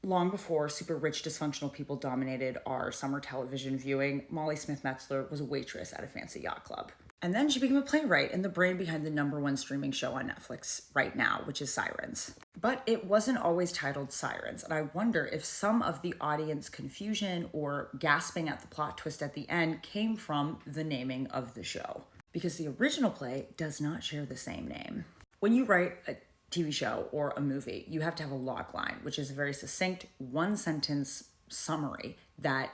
Long before super rich, dysfunctional people dominated our summer television viewing, Molly Smith Metzler was a waitress at a fancy yacht club. And then she became a playwright and the brain behind the #1 streaming show on Netflix right now, which is Sirens. But it wasn't always titled Sirens, and I wonder if some of the audience confusion or gasping at the plot twist at the end came from the naming of the show. Because the original play does not share the same name. When you write a TV show or a movie, you have to have a logline, which is a very succinct one-sentence summary that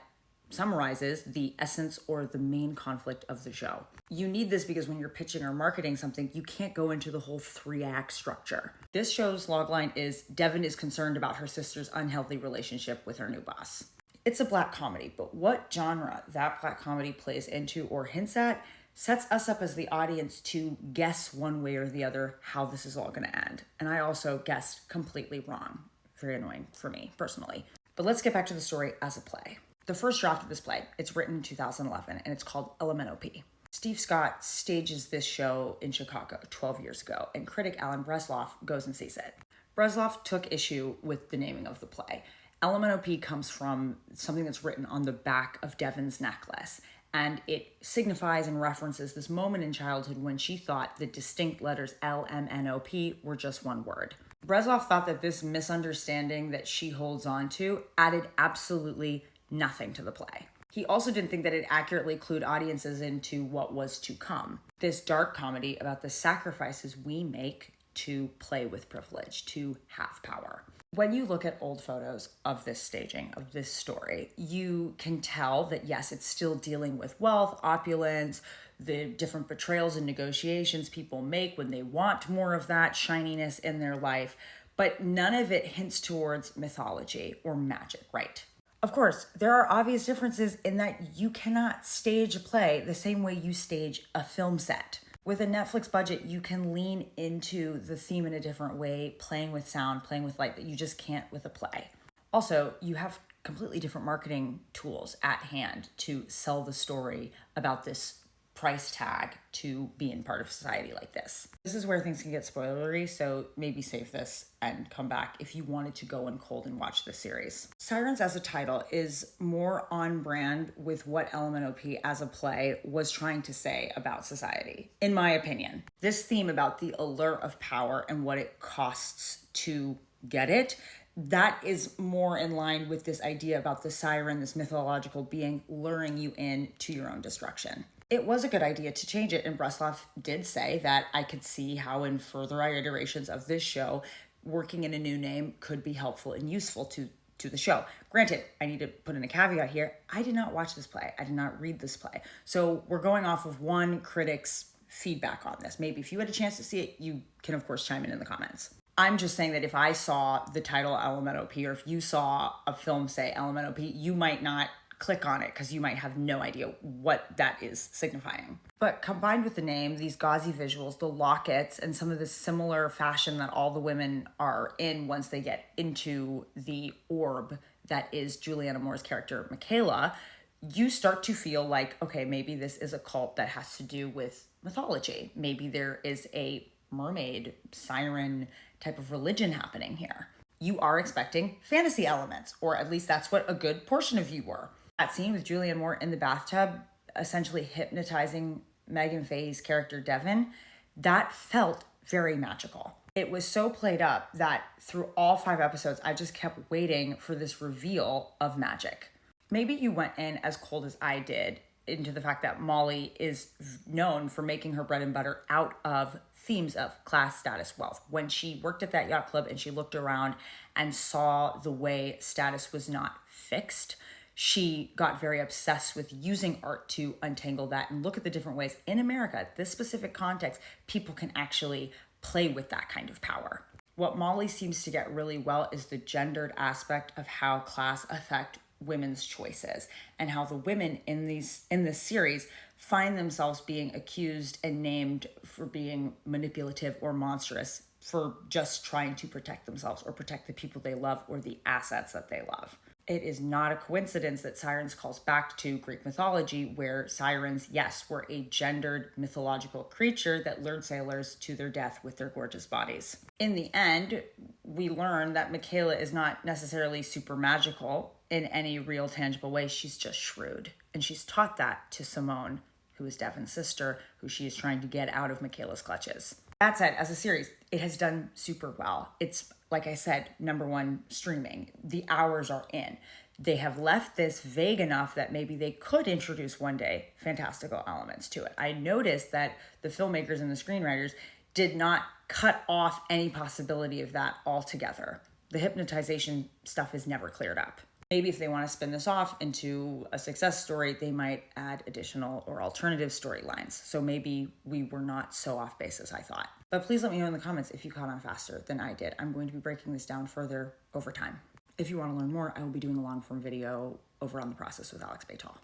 summarizes the essence or the main conflict of the show. You need this because when you're pitching or marketing something, you can't go into the whole 3-act structure. This show's logline is Devin is concerned about her sister's unhealthy relationship with her new boss. It's a black comedy, but what genre that black comedy plays into or hints at sets us up as the audience to guess one way or the other how this is all going to end. And I also guessed completely wrong. Very annoying for me personally. But let's get back to the story as a play. The first draft of this play, it's written in 2011 and it's called LMNOP. Steve Scott stages this show in Chicago 12 years ago, and critic Alan Bresloff goes and sees it. Bresloff took issue with the naming of the play. LMNOP comes from something that's written on the back of Devin's necklace, and it signifies and references this moment in childhood when she thought the distinct letters LMNOP were just one word. Bresloff thought that this misunderstanding that she holds on to added absolutely nothing to the play. He also didn't think that it accurately clued audiences into what was to come. This dark comedy about the sacrifices we make to play with privilege, to have power. When you look at old photos of this staging, of this story, you can tell that yes, it's still dealing with wealth, opulence, the different betrayals and negotiations people make when they want more of that shininess in their life, but none of it hints towards mythology or magic, right? Of course, there are obvious differences in that you cannot stage a play the same way you stage a film set. With a Netflix budget, you can lean into the theme in a different way, playing with sound, playing with light, that you just can't with a play. Also, you have completely different marketing tools at hand to sell the story about this price tag to being part of society like this. This is where things can get spoilery, so maybe save this and come back if you wanted to go in cold and watch this series. Sirens as a title is more on brand with what LMNOP as a play was trying to say about society, in my opinion. This theme about the allure of power and what it costs to get it, that is more in line with this idea about the siren, this mythological being luring you in to your own destruction. It was a good idea to change it, and Bresloff did say that I could see how in further iterations of this show, working in a new name could be helpful and useful to the show. Granted, I need to put in a caveat here. I did not watch this play. I did not read this play. So we're going off of one critic's feedback on this. Maybe if you had a chance to see it, you can of course chime in the comments. I'm just saying that if I saw the title LMNOP, or if you saw a film say LMNOP, you might not click on it because you might have no idea what that is signifying. But combined with the name, these gauzy visuals, the lockets, and some of the similar fashion that all the women are in once they get into the orb that is Julianne Moore's character, Michaela, you start to feel like, okay, maybe this is a cult that has to do with mythology. Maybe there is a mermaid, siren type of religion happening here. You are expecting fantasy elements, or at least that's what a good portion of you were. That scene with Julianne Moore in the bathtub, essentially hypnotizing Megan Faye's character Devin, that felt very magical. It was so played up that through all 5 episodes, I just kept waiting for this reveal of magic. Maybe you went in as cold as I did into the fact that Molly is known for making her bread and butter out of themes of class, status, wealth. When she worked at that yacht club and she looked around and saw the way status was not fixed, she got very obsessed with using art to untangle that and look at the different ways in America, this specific context, people can actually play with that kind of power. What Molly seems to get really well is the gendered aspect of how class affect women's choices and how the women in this series find themselves being accused and named for being manipulative or monstrous for just trying to protect themselves or protect the people they love or the assets that they love. It is not a coincidence that Sirens calls back to Greek mythology, where sirens, yes, were a gendered mythological creature that lured sailors to their death with their gorgeous bodies. In the end, we learn that Michaela is not necessarily super magical in any real tangible way. She's just shrewd. And she's taught that to Simone, who is Devon's sister, who she is trying to get out of Michaela's clutches. That said, as a series, it has done super well. It's, like I said, #1 streaming. The hours are in. They have left this vague enough that maybe they could introduce one day fantastical elements to it. I noticed that the filmmakers and the screenwriters did not cut off any possibility of that altogether. The hypnotization stuff is never cleared up. Maybe if they want to spin this off into a success story, they might add additional or alternative storylines. So maybe we were not so off base as I thought. But please let me know in the comments if you caught on faster than I did. I'm going to be breaking this down further over time. If you want to learn more, I will be doing a long form video over on The Process with Alex Baytall.